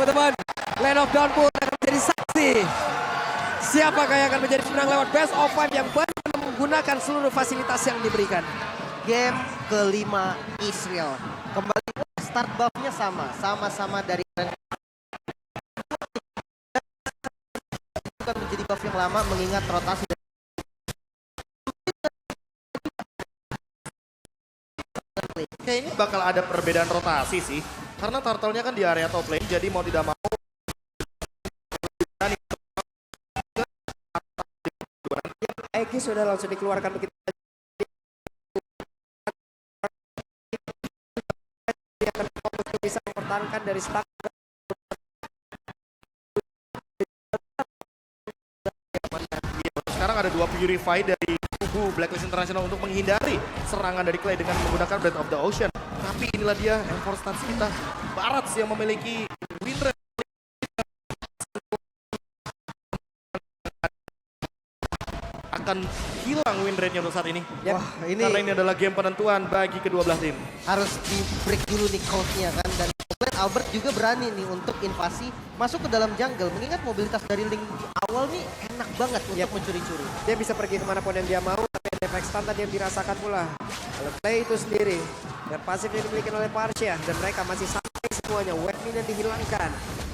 teman-teman. Land of Dawn pun akan menjadi saksi. Siapakah yang akan menjadi pemenang lewat best of 5 yang benar menggunakan seluruh fasilitas yang diberikan. Game kelima Israel. Kembali start buff-nya sama-sama dari bukan menjadi buff yang lama mengingat rotasi. Kayaknya bakal ada perbedaan rotasi sih. Karena turtle-nya kan di area top lane, jadi mau tidak mau Eki sudah langsung dikeluarkan begitu. Dia akan fokus bisa mempertahankan dari start. sekarang ada 2 Purify dari kubu Blacklist International untuk menghindari serangan dari Clay dengan menggunakan Breath of the Ocean. Tapi inilah dia Enforce Stance kita. Barats yang memiliki win rate akan hilang win rate-nya untuk saat ini. Wah, ini Karena ini adalah game penentuan bagi kedua belah tim. harus di break dulu nih coach-nya kan. Dan Albert juga berani nih untuk invasi masuk ke dalam jungle. Mengingat mobilitas dari Link di awal nih enak banget untuk mencuri-curi. Dia bisa pergi kemanapun yang dia mau, tapi ada efek stun tadi yang dirasakan pula oleh Clay itu sendiri. Dan pasif yang dimiliki oleh Parsia, dan mereka masih sampai semuanya. Webmin yang dihilangkan.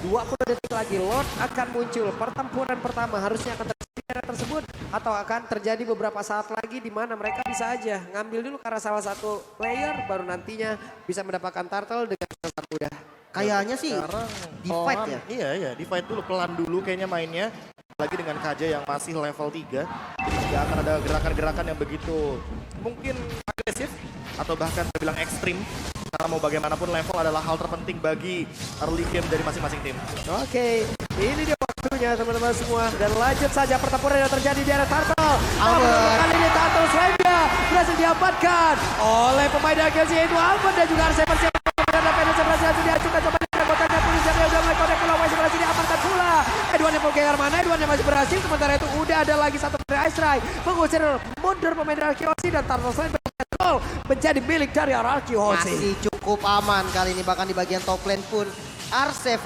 20 detik lagi, Lord akan muncul. Pertempuran pertama harusnya akan terjadi di area tersebut, atau akan terjadi beberapa saat lagi di mana mereka bisa aja ngambil dulu karena salah satu player, baru nantinya bisa mendapatkan turtle dengan sangat mudah. Kayaknya sih Sekarang di fight pelan, ya. Iya, di fight dulu, pelan dulu kayaknya mainnya. Lagi dengan Kaja yang masih level 3. Tidak akan ada gerakan-gerakan yang begitu mungkin agresif atau bahkan terbilang ekstrim. Karena mau bagaimanapun level adalah hal terpenting bagi early game dari masing-masing tim. Oke, ini dia waktunya teman-teman semua. Dan lanjut saja pertempuran yang terjadi di area turtle. Kali ini turtle Slamnya berhasil diamankan oleh pemain dari KC yaitu Albert dan juga Arseven. Dan Venus berhasil diajukan, coba kotaknya polisi yang udah mulai konek pulau masih berhasil diamankan pula. Edwan yang mau kejar mana? Edwan yang masih berhasil. Sementara itu udah ada lagi satu dari Ice Ray mengusir mundur pemain dari Arkeosi, dan turtle Slam menjadi milik dari Arkeosi. Masih cukup aman kali ini, bahkan di bagian top lane pun R7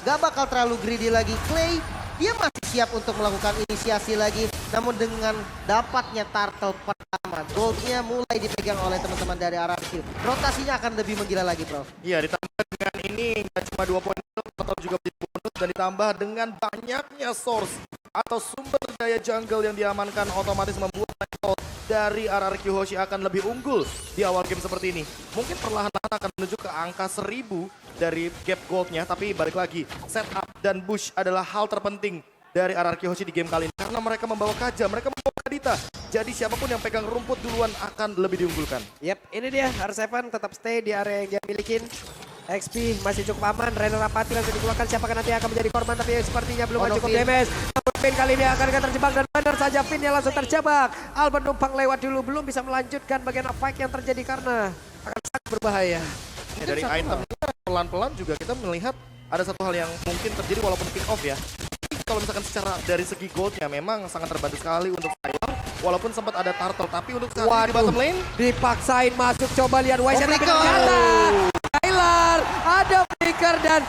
gak bakal terlalu greedy lagi. Clay dia masih siap untuk melakukan inisiasi lagi, namun dengan dapatnya turtle pertama, goldnya mulai dipegang oleh teman-teman dari RRQ. Rotasinya akan lebih menggila lagi, bro. Iya, ditambah dengan ini nggak cuma 2 poin atau juga menjadi bonus, dan ditambah dengan banyaknya source atau sumber daya jungle yang diamankan, otomatis membuat level dari RRQ Hoshi akan lebih unggul di awal game seperti ini. Mungkin perlahan-lahan akan menuju ke angka 1000 dari gap goldnya, tapi balik lagi, setup dan push adalah hal terpenting dari RRQ Hoshi di game kali ini. Karena mereka membawa Kaja, mereka membawa Kadita. Jadi siapapun yang pegang rumput duluan akan lebih diunggulkan. Yep, ini dia R7 tetap stay di area yang dia milikin. XP masih cukup aman, Renner Apati langsung dikeluarkan, siapakah nanti akan menjadi korban, tapi sepertinya belum cukup damage. Namun Finn kali ini akan terjebak, dan benar saja Finn yang langsung terjebak. Albert numpang lewat dulu, belum bisa melanjutkan bagian fight yang terjadi karena akan sangat berbahaya. Ya, dari itemnya pelan-pelan juga kita melihat ada satu hal yang mungkin terjadi walaupun pick off ya. Tapi kalau misalkan secara dari segi goldnya memang sangat terbantu sekali untuk Skylar. Walaupun sempat ada turtle, tapi untuk saat ini di bottom lane Dipaksain masuk, coba lihat Wise yang Flicker. ternyata Skylar ada flicker dan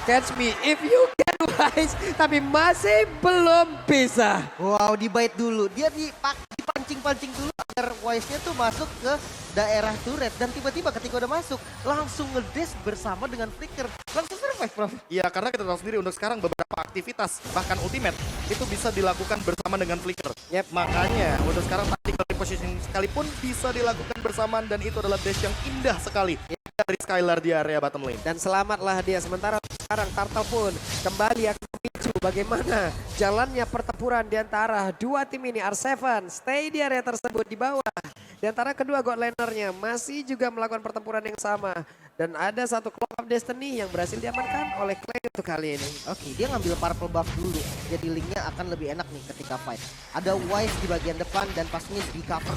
catch me if you can Wise, tapi masih belum bisa. Wow, dibait dulu. Dia dipancing-pancing dulu agar Wise-nya tuh masuk ke daerah turret. Dan tiba-tiba ketika udah masuk, langsung ngedash bersama dengan flicker. Langsung survive, Prof. ya, karena kita tahu sendiri untuk sekarang beberapa aktivitas bahkan ultimate itu bisa dilakukan bersama dengan flicker. Yep. Makanya untuk sekarang tactical repositioning sekalipun bisa dilakukan bersamaan, dan itu adalah dash yang indah sekali dari Skylar di area bottom lane. Dan selamatlah dia. Sementara sekarang Turtle pun kembali akan memicu bagaimana jalannya pertempuran di antara dua tim ini. R7 stay di area tersebut di bawah. Di antara kedua god lanernya masih juga melakukan pertempuran yang sama. Dan ada satu Clock of Destiny yang berhasil diamankan oleh Clay untuk kali ini. Oke, dia ngambil purple buff dulu. Jadi linknya akan lebih enak nih ketika fight. Ada Wise di bagian depan dan pastinya di cover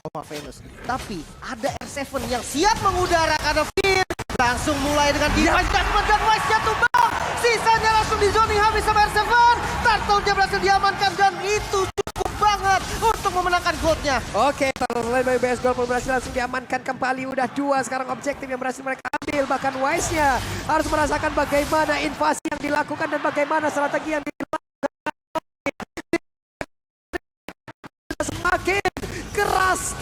sama Venus. Tapi ada R7 yang siap mengudara karena Finn langsung mulai dengan device dan Wise-nya tumbang. Sisanya langsung di zoning habis sama R7. Turtle dia berhasil diamankan dan itu cukup banget untuk memenangkan goldnya. Oke, Turtle by BS Gold pun berhasil langsung diamankan kembali. Udah 2 sekarang objektif yang berhasil mereka ambil. Bahkan Wise-nya harus merasakan bagaimana invasi yang dilakukan dan bagaimana strategi yang dilakukan. Semakin keras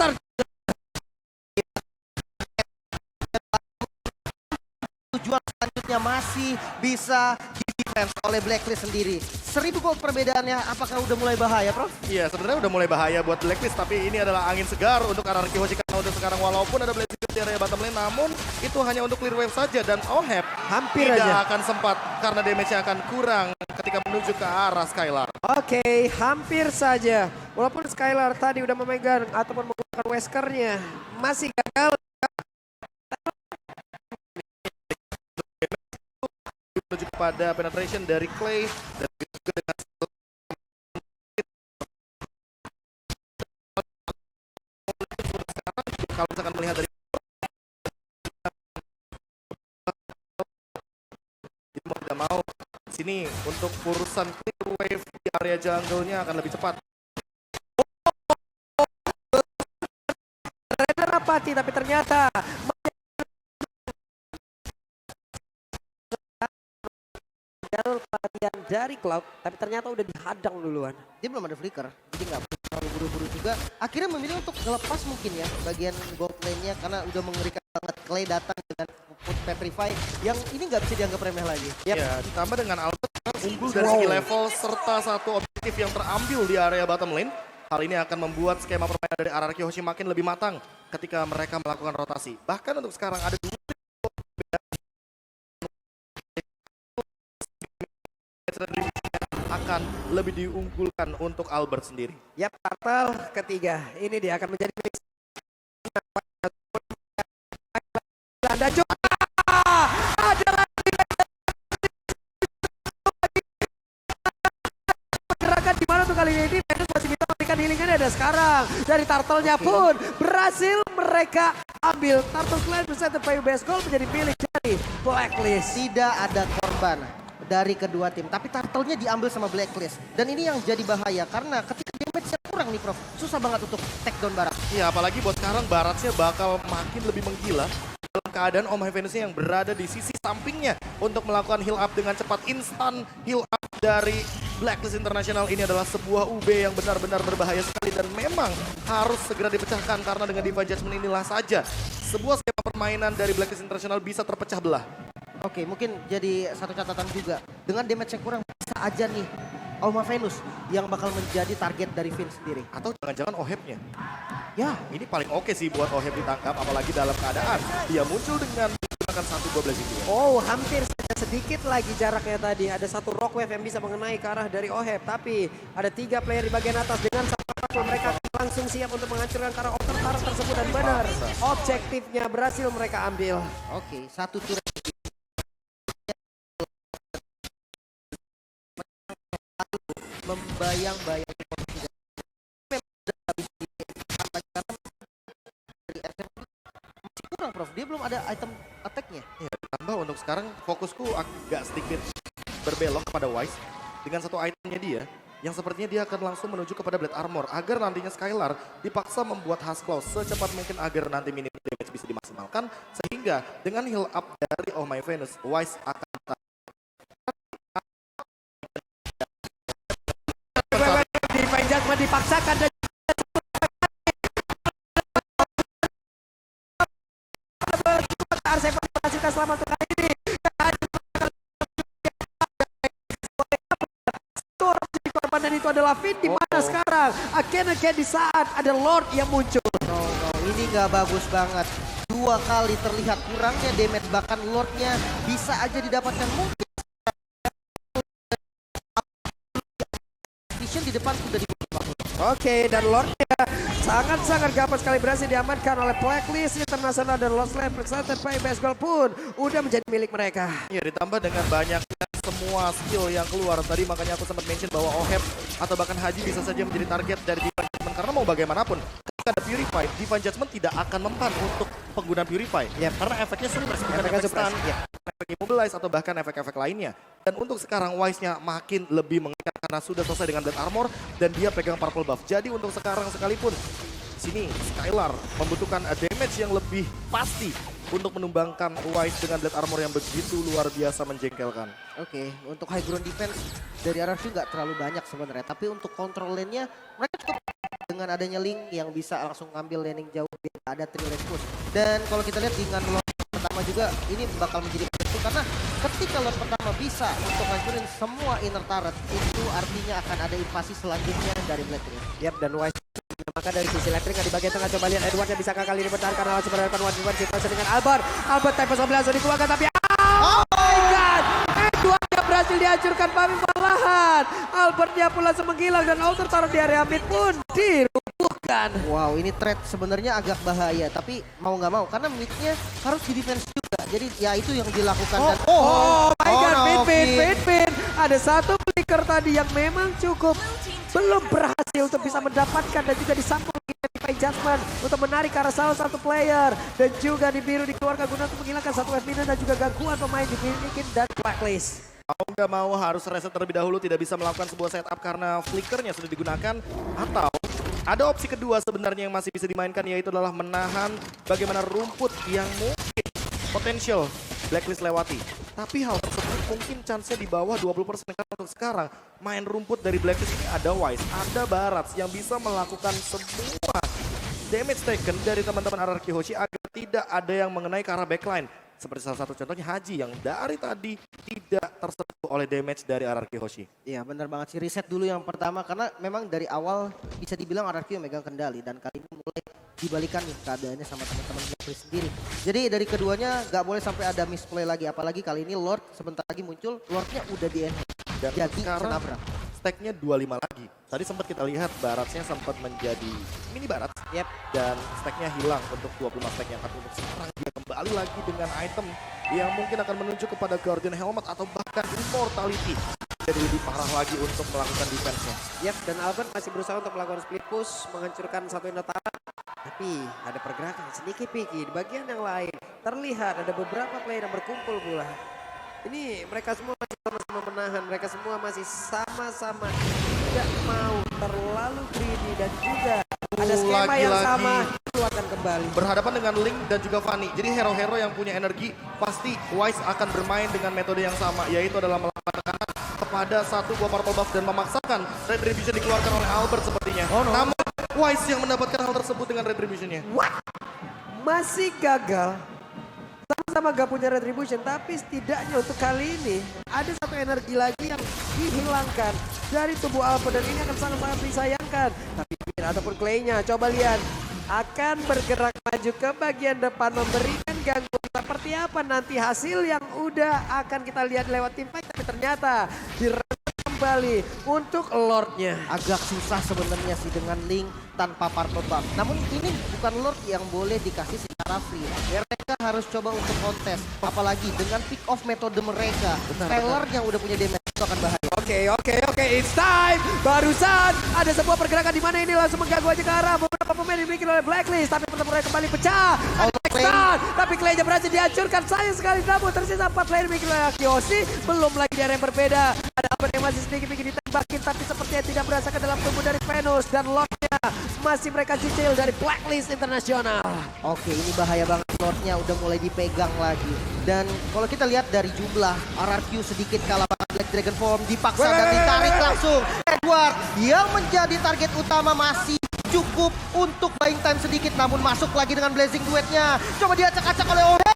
Tujuan selanjutnya masih bisa di defense oleh Blacklist sendiri. 1000 gold perbedaannya, apakah udah mulai bahaya, Prof? Iya, sebenarnya udah mulai bahaya buat Blacklist, tapi ini adalah angin segar untuk RRQ Hoshi karena udah sekarang walaupun ada Blazing di area bottom lane, namun itu hanya untuk clear wave saja dan Oheb hampir tidak aja. akan sempat karena damage-nya akan kurang ketika menuju ke arah Skylar. Oke, hampir saja. Walaupun Skylar tadi udah memegang ataupun menggunakan Weskernya, masih gagal. Menuju kepada penetration dari Clay dan juga dengan kalau misalkan melihat dari mau tidak mau sini untuk urusan clear wave di area jungle-nya akan lebih cepat. Raider Rapati, tapi ternyata jalur perhatian dari Cloud, tapi ternyata udah dihadang duluan. Dia belum ada flicker, jadi nggak perlu terlalu buru-buru juga. Akhirnya memilih untuk ngelepas mungkin ya bagian gold lane-nya karena udah mengerikan banget. Clay datang dengan put Petrify yang ini nggak bisa dianggap remeh lagi. Ya, ditambah dengan Albert yang unggul dari segi level serta satu objektif yang terambil di area bottom lane. Hal ini akan membuat skema permainan dari RRQ Hoshi makin lebih matang ketika mereka melakukan rotasi. Bahkan untuk sekarang ada 2 akan lebih diunggulkan untuk Albert sendiri. Yap, Turtle ketiga. Ini dia akan menjadi milik. Anda coba. Ada lagi gerakan di mana tuh kali ini? Venus masih bisa memberikan healing-nya ada sekarang. Dari Turtle-nya pun berhasil mereka ambil. Turtle Clan bersama PUBS Gold menjadi milik dari Blacklist. Tidak ada korban dari kedua tim, tapi turtle-nya diambil sama Blacklist. Dan ini yang jadi bahaya karena ketika damage-nya kurang nih, Prof, susah banget untuk take down Barat. Iya, apalagi buat sekarang Baratnya bakal makin lebih menggila dalam keadaan Om Venusnya yang berada di sisi sampingnya untuk melakukan heal up dengan cepat. Instan heal up dari Blacklist International ini adalah sebuah UB yang benar-benar berbahaya sekali dan memang harus segera dipecahkan karena dengan Divine Judgment inilah saja sebuah skema permainan dari Blacklist International bisa terpecah belah. Oke, mungkin jadi satu catatan juga. Dengan damage yang kurang bisa aja nih Oma Venus yang bakal menjadi target dari Finn sendiri. Atau jangan-jangan Ohebnya. Ya, Ini paling oke sih buat Oheb ditangkap, apalagi dalam keadaan dia muncul dengan menggunakan 1-2 blazing duel. Oh, hampir saja sedikit lagi jaraknya tadi. Ada satu rock wave yang bisa mengenai ke arah dari Oheb. Tapi ada 3 player di bagian atas dengan satu mereka langsung siap untuk menghancurkan ke arah otak tersebut. Dan benar, objektifnya berhasil mereka ambil. oke, satu turret membayang-bayang posisi masih kurang, Prof. Dia belum ada item attack-nya. Ya, ditambah untuk sekarang fokusku agak sedikit berbelok kepada Wise dengan satu itemnya dia yang sepertinya dia akan langsung menuju kepada Blade Armor agar nantinya Skylar dipaksa membuat Husk Claw secepat mungkin agar nanti minimum damage bisa dimaksimalkan sehingga dengan heal up dari Oh My Venus, Wise akan Divine Judgment dipaksakan dan R7 menghasilkan selamat untuk kali ini. Korban dan itu adalah Finn di mana sekarang? Again di saat ada Lord yang muncul. No, ini nggak bagus banget. 2 kali terlihat kurangnya damage, bahkan Lord-nya bisa aja didapatkan mungkin. Vision di depan sudah dibunuh. Oke, dan Lordnya sangat-sangat gampang sekali berhasil diamankan oleh Blacklist International dan Lost Land presented by BS Gold pun udah menjadi milik mereka. ya ditambah dengan banyaknya semua skill yang keluar tadi, makanya aku sempat mention bahwa Oheb atau bahkan Haji bisa saja menjadi target dari Divine Judgment karena mau bagaimanapun ketika ada Purify, Divine Judgment tidak akan mempan untuk penggunaan Purify karena efeknya suppress, bukan efek stun, efek immobilize atau bahkan efek-efek lainnya. Dan untuk sekarang Wise-nya makin lebih mengerikan karena sudah selesai dengan Blade Armor dan dia pegang Purple Buff. Jadi untuk sekarang sekalipun sini Skylar membutuhkan damage yang lebih pasti untuk menumbangkan Wise dengan Blade Armor yang begitu luar biasa menjengkelkan. Oke, untuk high ground defense dari RRQ nggak terlalu banyak sebenarnya, tapi untuk control lane-nya mereka cukup dengan adanya Link yang bisa langsung ngambil laning jauh biar nggak ada 3 lane push. Dan kalau kita lihat dengan lot pertama juga ini bakal menjadi penentu karena ketika lot pertama bisa untuk ngancurin semua inner turret, itu artinya akan ada invasi selanjutnya dari Blackbeard. Yap, dan Wise maka dari sisi elektrik di bagian tengah, coba lihat Edward yang bisa kali ini bertahan karena langsung berhadapan one situasi dengan Albert. Albert type 19 langsung dikeluarkan tapi oh my god, Edward yang berhasil dihancurkan tapi malahan Albertnya pun langsung menghilang dan outer taruh di area mid pun dirubuhkan. Wow, ini trade sebenarnya agak bahaya, tapi mau nggak mau karena midnya harus di defense juga. Jadi ya itu yang dilakukan. Dan Oh my god, Novin. Pin. Ada satu flicker tadi yang memang cukup belum berhasil untuk bisa mendapatkan dan juga disambung by Jasmine untuk menarik ke arah salah satu player. Dan juga di biru dikeluarkan guna untuk menghilangkan satu wave minion dan juga gangguan pemain di Minikin dan Blacklist. Mau nggak mau harus reset terlebih dahulu, tidak bisa melakukan sebuah setup karena flickernya sudah digunakan. Atau ada opsi kedua sebenarnya yang masih bisa dimainkan, yaitu adalah menahan bagaimana rumput yang mungkin potensial Blacklist lewati. Tapi hal tersebut mungkin chance-nya di bawah 20% karena untuk sekarang main rumput dari Blacklist ini ada Wise, ada Barats yang bisa melakukan semua damage taken dari teman-teman RRQ Hoshi agar tidak ada yang mengenai ke arah backline. Seperti salah satu contohnya Haji yang dari tadi tidak tersentuh oleh damage dari RRQ Hoshi. Iya benar banget sih, reset dulu yang pertama karena memang dari awal bisa dibilang RRQ yang megang kendali dan kali ini mulai dibalikan nih keadaannya sama teman-teman Blacklist sendiri. Jadi dari keduanya nggak boleh sampai ada misplay lagi, apalagi kali ini Lord sebentar lagi muncul, Lordnya udah di end. Dan Jadi sekarang senabrak. stacknya 25 lagi. Tadi sempat kita lihat Baratsnya sempat menjadi mini Barats. Yep. Dan stacknya hilang untuk 25 stacknya. Tapi untuk sekarang dia kembali lagi dengan item yang mungkin akan menuju kepada Guardian Helmet atau bahkan Immortality. Jadi lebih parah lagi untuk melakukan defense-nya. Yap, dan Albert masih berusaha untuk melakukan split push, menghancurkan satu Indotaran. Tapi ada pergerakan sedikit Piki di bagian yang lain. Terlihat ada beberapa player yang berkumpul pula. Ini mereka semua masih sama-sama menahan, mereka semua masih sama-sama tidak mau terlalu greedy dan juga ada skema yang sama dikeluarkan kembali. Berhadapan dengan Link dan juga Fanny. Jadi hero-hero yang punya energi pasti Wise akan bermain dengan metode yang sama, yaitu adalah melakukan tekanan kepada satu buah purple buff dan memaksakan retribution dikeluarkan oleh Albert sepertinya. Namun Wise yang mendapatkan hal tersebut dengan retributionnya. Masih gagal. Sama-sama gak punya retribution, tapi setidaknya untuk kali ini ada satu energi lagi yang dihilangkan dari tubuh Albert dan ini akan sangat-sangat disayangkan. Tapi Pin ataupun Clay-nya coba lihat akan bergerak maju ke bagian depan memberikan gangguan seperti apa nanti hasil yang udah akan kita lihat lewat tim fight, tapi ternyata kembali untuk Lordnya. Agak susah sebenarnya sih dengan Link tanpa purple buff. Namun ini bukan Lord yang boleh dikasih secara free. Mereka harus coba untuk kontes. Apalagi dengan pick off metode mereka. Taylor yang udah punya damage itu akan bahaya. Oke, it's time. Barusan ada sebuah pergerakan di mana ini langsung mengganggu aja ke arah beberapa pemain yang dimiliki oleh Blacklist. Tapi pertempuran kembali pecah. Tapi Clay-nya berhasil dihancurkan. Sayang sekali, namun tersisa 4 player dimiliki oleh Kyoshi. Belum lagi di area yang berbeda. Ada Albert yang masih sedikit ditembakin, tapi sepertinya tidak merasakan dalam tubuh dari Venus. Dan Lordnya masih mereka cicil dari Blacklist Internasional. Oke, ini bahaya banget. Lordnya udah mulai dipegang lagi. Dan kalau kita lihat dari jumlah RRQ sedikit kalah pada Black Dragon Form dipaksa dan ditarik langsung. Edward yang menjadi target utama masih cukup untuk buying time sedikit, namun masuk lagi dengan Blazing Duetnya. Coba diacak-acak oleh Ohe.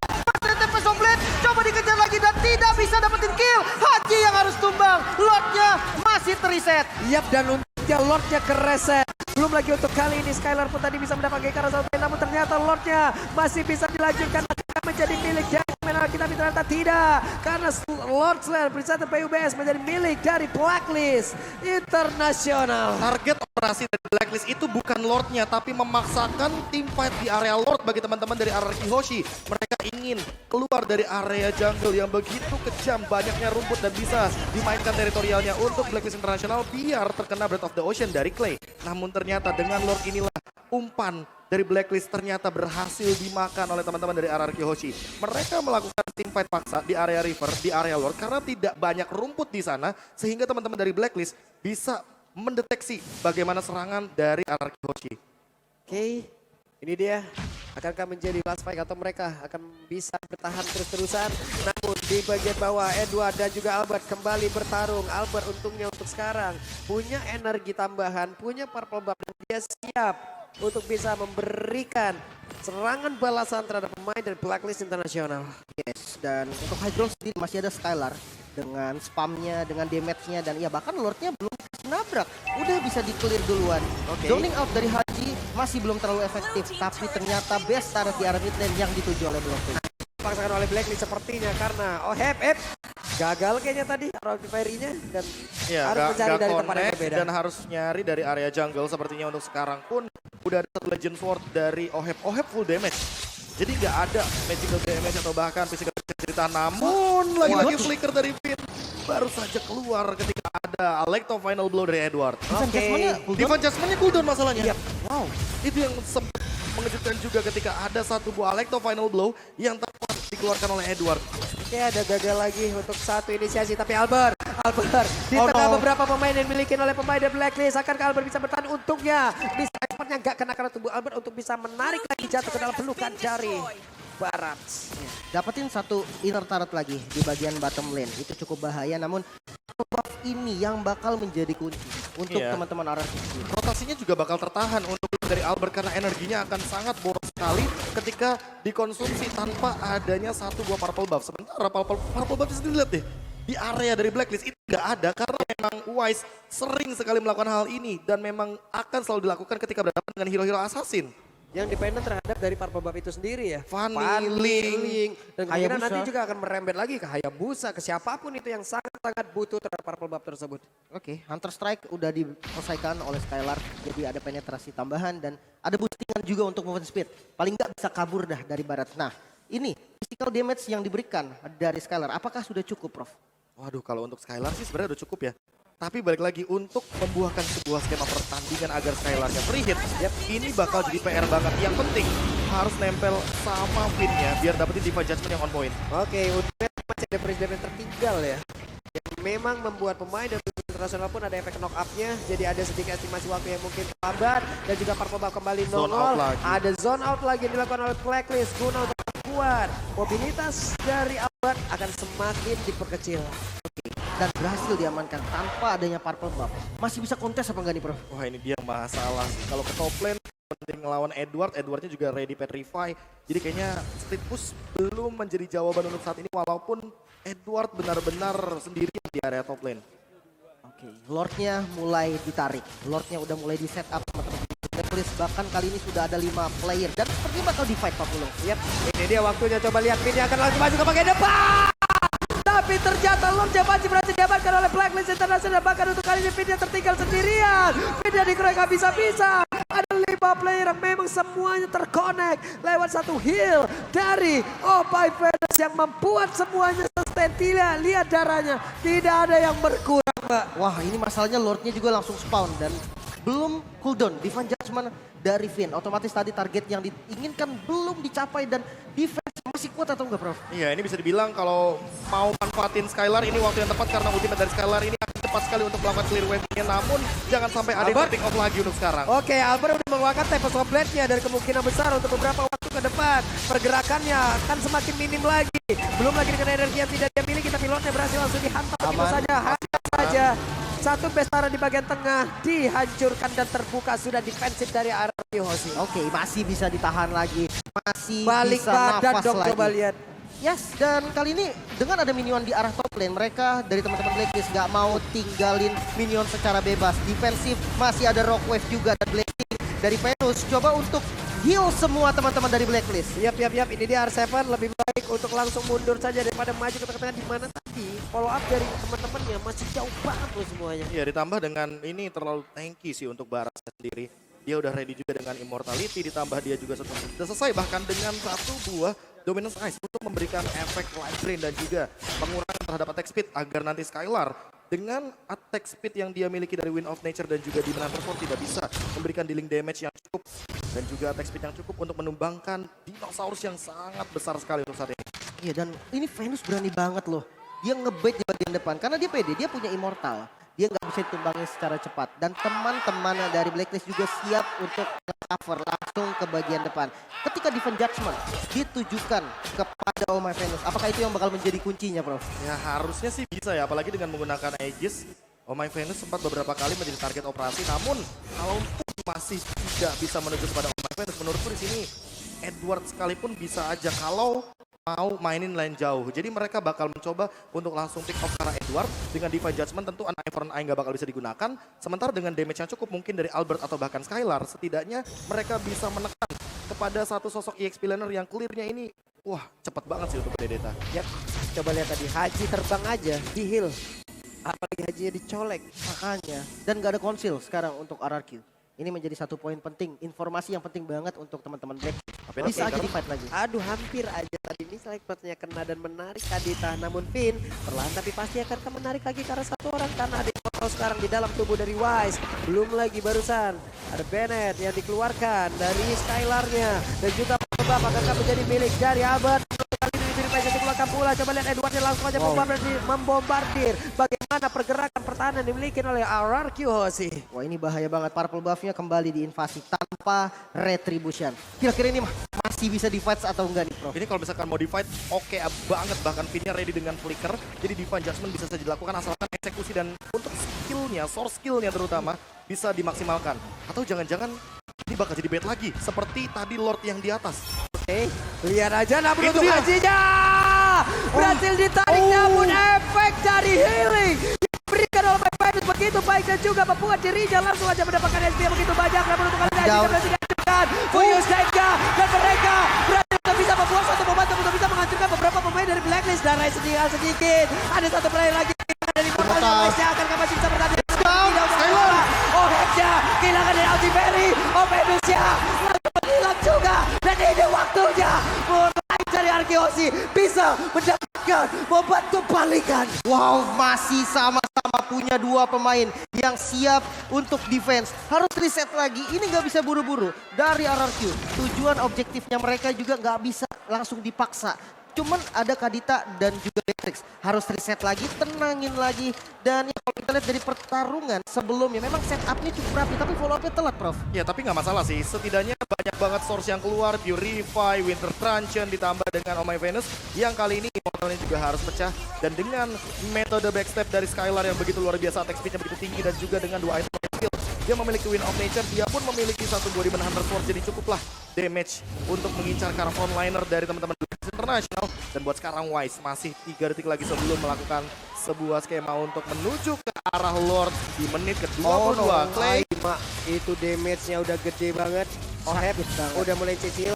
Tempest of Blade coba dikejar lagi dan tidak bisa dapetin kill. Haji yang harus tumbang. Lordnya masih terreset. Yap, dan untungnya Lordnya kereset. Belum lagi untuk kali ini Skylar pun tadi bisa mendapatkan Gekara satu, namun ternyata Lordnya masih bisa dilanjutkan menjadi milik dari Menara kita, ternyata tidak. Karena Lord Slayer Presented PUBS menjadi milik dari Blacklist Internasional. Target operasi dari Blacklist itu bukan Lordnya, tapi memaksakan tim fight di area Lord bagi teman-teman dari RRQ Hoshi. Mereka ingin keluar dari area jungle yang begitu kejam, banyaknya rumput dan bisa dimainkan teritorialnya untuk Blacklist Internasional biar terkena Breath of the Ocean dari Clay. Namun ternyata dengan Lord inilah umpan dari Blacklist ternyata berhasil dimakan oleh teman-teman dari RRQ Hoshi. Mereka melakukan team fight paksa di area river, di area lore karena tidak banyak rumput di sana sehingga teman-teman dari Blacklist bisa mendeteksi bagaimana serangan dari RRQ Hoshi. Oke, ini dia. Akankah menjadi last fight atau mereka akan bisa bertahan terus-terusan? Namun di bagian bawah Edward dan juga Albert kembali bertarung. Albert untungnya untuk sekarang punya energi tambahan, punya purple buff dan dia siap untuk bisa memberikan serangan balasan terhadap pemain dari Blacklist Internasional. Yes, dan untuk high ground sendiri masih ada Skylar dengan spamnya, dengan damage-nya, dan ya bahkan lordnya belum nabrak, udah bisa di-clear duluan. Oke. Zoning out dari Haji masih belum terlalu efektif, tapi ternyata best turret di arah mid lane yang dituju oleh Blacklist. Dipaksakan oleh Blacklist sepertinya karena gagal kayaknya tadi Rapid Fire-nya dan Ya, harus mencari dari tempat yang connect berbeda. dan harus nyari dari area jungle sepertinya untuk sekarang pun udah ada satu Legend Sword dari Oheb. Oheb full damage. Jadi nggak ada magical damage atau bahkan physical damage cerita. Namun lagi-lagi flicker dari Finn baru saja keluar ketika ada Alecto final blow dari Edward. Defense judgment-nya cooldown. Defense judgment-nya cooldown masalahnya. Iya. Wow, itu yang sempat mengejutkan juga ketika ada satu buah Alecto final blow yang tepat dikeluarkan oleh Edward. Oke, ada gagal lagi untuk satu inisiasi tapi Albert di Oh, tengah no. beberapa pemain yang dimiliki oleh pemain dari Blacklist, akankah Albert bisa bertahan? Untungnya bisa expertnya nggak kena karena tubuh Albert untuk bisa menarik lagi jatuh ke dalam pelukan dari Barat. Dapetin satu inner turret lagi di bagian bottom lane, itu cukup bahaya, namun buff ini yang bakal menjadi kunci untuk Iya. teman-teman RRQ. Rotasinya juga bakal tertahan untuk dari Albert karena energinya akan sangat boros sekali ketika dikonsumsi tanpa adanya satu buah purple buff. Sementara purple buff sendiri lihat deh, di area dari Blacklist itu nggak ada karena memang Wise sering sekali melakukan hal ini dan memang akan selalu dilakukan ketika berhadapan dengan hero-hero assassin. Yang dependen terhadap dari purple buff itu sendiri ya. Fanny, Ling, Dan kemungkinan Hayabusa. nanti juga akan merembet lagi ke Hayabusa, ke siapapun itu yang sangat-sangat butuh terhadap purple buff tersebut. Oke, Hunter Strike udah diselesaikan oleh Skylar, jadi ada penetrasi tambahan dan ada boostingan juga untuk movement speed. Paling nggak bisa kabur dah dari Barat. Nah, ini physical damage yang diberikan dari Skylar, apakah sudah cukup, Prof? Waduh, kalau untuk Skylar sih sebenarnya udah cukup ya. Tapi balik lagi untuk membuahkan sebuah skema pertandingan agar Skylarnya free hit. Ini bakal jadi PR banget. Yang penting harus nempel sama Finn-nya biar dapetin Diva Judgment yang on point. Oke, udah masih ada presiden tertinggal ya. Yang memang membuat pemain dari internasional pun ada efek knock up-nya. Jadi ada sedikit estimasi waktu yang mungkin lambat. Dan juga purple buff kembali Zone nongol. out lagi. Ada zone out lagi yang dilakukan oleh Blacklist. Guna untuk membuat mobilitas dari Albert akan semakin diperkecil. Dan berhasil diamankan tanpa adanya purple buff. Masih bisa kontes apa enggak nih, Prof? Wah, ini dia masalah. Kalau ke top lane penting ngelawan Edward, Edwardnya juga ready petrify. Jadi kayaknya split push belum menjadi jawaban untuk saat ini walaupun Edward benar-benar sendirian di area top lane. Oke, Lordnya mulai ditarik. Lordnya udah mulai di setup sama teman-teman Blacklist. Bahkan kali ini sudah ada 5 player dan sepertinya bakal di fight Pak Pulung. Yap, ini dia waktunya. Coba lihat Finn akan langsung maju ke bagian depan. Tapi ternyata Lord Japanji berhasil diamankan oleh Blacklist International. Bahkan untuk kali ini Finn tertinggal sendirian. Finn dikeroyok habis-habisan. Ada 5 player yang memang semuanya terkonek lewat satu heal dari Opie Venus yang membuat semuanya sustain. Lihat darahnya, tidak ada yang berkurang, Mbak. Wah, ini masalahnya Lordnya juga langsung spawn dan belum cooldown. Divine Judgment dari Finn. Otomatis tadi target yang diinginkan belum dicapai dan defense masih kuat atau enggak, Prof? Iya, ini bisa dibilang kalau mau manfaatin Skylar ini waktu yang tepat karena ultimate dari Skylar ini akan cepat sekali untuk melakukan clear wave-nya. Namun jangan sampai ada yang Albert. pick off lagi untuk sekarang. Oke, Albert udah mengeluarkan Tempest of Blade-nya dan kemungkinan besar untuk beberapa waktu ke depan pergerakannya akan semakin minim lagi. Belum lagi dengan energi yang tidak dia miliki, tapi Lordnya berhasil langsung dihantam begitu Aman. saja. Hanya saja satu bestara di bagian tengah dihancurkan dan terbuka sudah defensif dari RRQ Hoshi. Oke, masih bisa ditahan lagi. Masih Balik bisa badan nafas dong, lagi. coba lihat. Yes, dan kali ini dengan ada minion di arah top lane, mereka dari teman-teman Blacklist nggak mau tinggalin minion secara bebas. Defensif, masih ada rock wave juga dan blessing dari Venus. Coba untuk heal semua teman-teman dari Blacklist. Yap. Ini dia R7 lebih baik untuk langsung mundur saja daripada maju ke tengah-tengah, di mana tadi follow up dari teman-temannya masih jauh banget loh semuanya. Iya, ditambah dengan ini terlalu tanky sih untuk Baras sendiri. Dia udah ready juga dengan immortality, ditambah dia juga sudah selesai bahkan dengan satu buah dominance ice untuk memberikan efek life drain dan juga pengurangan terhadap attack speed agar nanti Skylar dengan attack speed yang dia miliki dari Wind of Nature dan juga di Menanter Force tidak bisa memberikan dealing damage yang cukup dan juga attack speed yang cukup untuk menumbangkan dinosaurus yang sangat besar sekali untuk saat ini. Iya, dan ini Venus berani banget loh. Dia ngebait di bagian depan karena dia pede, dia punya immortal. Dia nggak bisa ditumbangin secara cepat. Dan teman-teman dari Blacklist juga siap untuk cover langsung ke bagian depan. Ketika Defense Judgment ditujukan kepada Oh My Venus, apakah itu yang bakal menjadi kuncinya, Prof? Ya harusnya sih bisa ya, apalagi dengan menggunakan Aegis. Oh My Venus sempat beberapa kali menjadi target operasi, namun kalaupun masih tidak bisa menuju kepada Oh My Venus, menurutku di sini Edward sekalipun bisa aja kalau mau mainin lane jauh. Jadi mereka bakal mencoba untuk langsung pick off ke arah Edward. Dengan Divine Judgment tentu an eye for an eye nggak bakal bisa digunakan. Sementara dengan damage yang cukup mungkin dari Albert atau bahkan Skylar, setidaknya mereka bisa menekan kepada satu sosok EXP laner yang clearnya ini, wah cepet banget sih untuk Benedetta. Yap, coba lihat tadi Haji terbang aja di heal. Apalagi Hajinya dicolek. Makanya. Dan gak ada konsil sekarang untuk RRQ. Ini menjadi satu poin penting, informasi yang penting banget untuk teman-teman Black. Bisa aja di fight lagi. Aduh, hampir aja tadi ini selepatnya kena dan menarik Kadita. Namun Finn perlahan tapi pasti akan menarik lagi ke arah satu orang karena ada Immortal sekarang di dalam tubuh dari Wise. Belum lagi barusan ada Bennett yang dikeluarkan dari Skylarnya dan juga Pebab akan menjadi milik dari Albert. Kali ini diberi Pesa dikeluarkan pula. Coba lihat Edwardnya langsung aja membombardir. Bagaimana pergerakan pertahanan dimiliki oleh RRQ Hoshi. Wah, ini bahaya banget. Purple buff-nya kembali diinvasi tanpa retribution. Kira-kira ini masih bisa di-fight atau enggak nih, Prof? Ini kalau misalkan modified oke banget, bahkan Finnya ready dengan flicker. Jadi Divine Judgment bisa saja dilakukan asalkan eksekusi dan untuk skillnya, source skillnya terutama bisa dimaksimalkan. Atau jangan-jangan ini bakal jadi bait lagi seperti tadi Lord yang di atas. Oke, lihat aja namun Itu untuk dia. Hajinya berhasil ditarik namun efek dari healing diberikan oleh Venus begitu baik dan juga membuat dirinya langsung aja mendapatkan SP yang begitu banyak. Namun untuk kali ini Haji berhasil dihancurkan Furious Daika dan mereka berhasil untuk bisa membuat satu momentum untuk bisa menghancurkan beberapa pemain dari Blacklist. Dan sedikit ada satu player lagi dari Mortal yang akan masih bisa bertanding. Oh, Hekja kehilangan dari Altiberry. Oh, Venusnya langsung hilang juga. Dan ini waktunya mulai dari Arkeosi bisa mendapatkan membantu balikan. Wow, masih sama-sama punya dua pemain yang siap untuk defense. Harus reset lagi, ini nggak bisa buru-buru. Dari RRQ, tujuan objektifnya mereka juga nggak bisa langsung dipaksa. Cuman ada Kadita dan juga Matrix. Harus reset lagi, tenangin lagi. Dan ya, kalau kita lihat dari pertarungan sebelumnya, memang setupnya cukup rapi, tapi follow up-nya telat, Prof. Ya tapi nggak masalah sih, setidaknya banyak banget source yang keluar, Purify, Winter Truncheon ditambah dengan Oh My Venus yang kali ini Immortalnya juga harus pecah. Dan dengan metode backstep dari Skylar yang begitu luar biasa, attack speed-nya begitu tinggi dan juga dengan dua item skill, dia memiliki Wind of Nature, dia pun memiliki satu Body Hunter Sword, jadi cukuplah damage untuk mengincar para frontliner dari teman-teman International. Dan buat sekarang Wise masih 3 detik lagi sebelum melakukan sebuah skema untuk menuju ke arah Lord di menit ke-22. Clay Itu damage-nya udah gede banget. Oheb udah mulai cicil.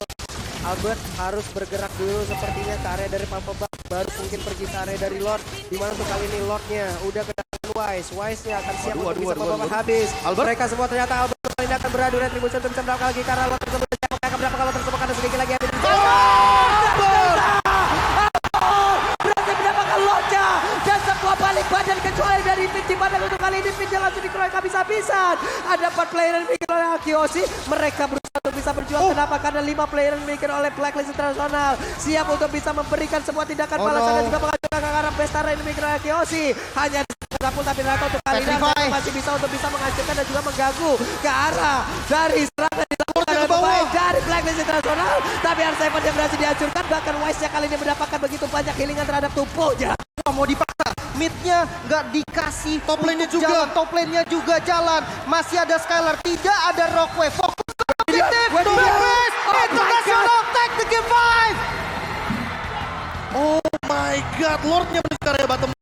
Albert harus bergerak dulu sepertinya ke area dari Papa, baru mungkin pergi ke area dari Lord. Dimana untuk kali ini Lordnya udah kedatangan Wise. Wise-nya akan siap untuk bisa membawa habis. Albert. Mereka semua ternyata Albert ini akan beradu retribution untuk bisa mendapatkan lagi karena Lord tersebut siapa akan mendapatkan Lord tersebut karena sedikit lagi habis. Berhasil mendapatkan Lordnya dan semua balik badan kecuali dari Finn, di mana untuk kali ini Finn langsung dikeroyok habis-habisan. Ada 4 player yang dimiliki oleh Akioshi, mereka berusaha untuk bisa berjuang. Kenapa? Karena 5 player yang dimiliki oleh Blacklist International siap untuk bisa memberikan sebuah tindakan balasan dan juga menghancurkan ke arah Bestara yang dimiliki oleh Akioshi. Hanya Kapul tapi Raka untuk kali ini masih bisa untuk bisa menghancurkan dan juga mengganggu ke arah dari serangan dilakukan oleh pemain dari Blacklist International. Tapi R7 yang berhasil dihancurkan, bahkan Wise-nya kali ini mendapatkan begitu banyak healingan terhadap tubuhnya. Mau dipaksa, mid-nya nggak dikasih, Top lane-nya untuk juga. jalan, top lane-nya juga jalan. Masih ada Skylar, tidak ada Rockwave. Fokus ke objektif, Blacklist International take the game 5. Oh my god, Lordnya berkarya bottom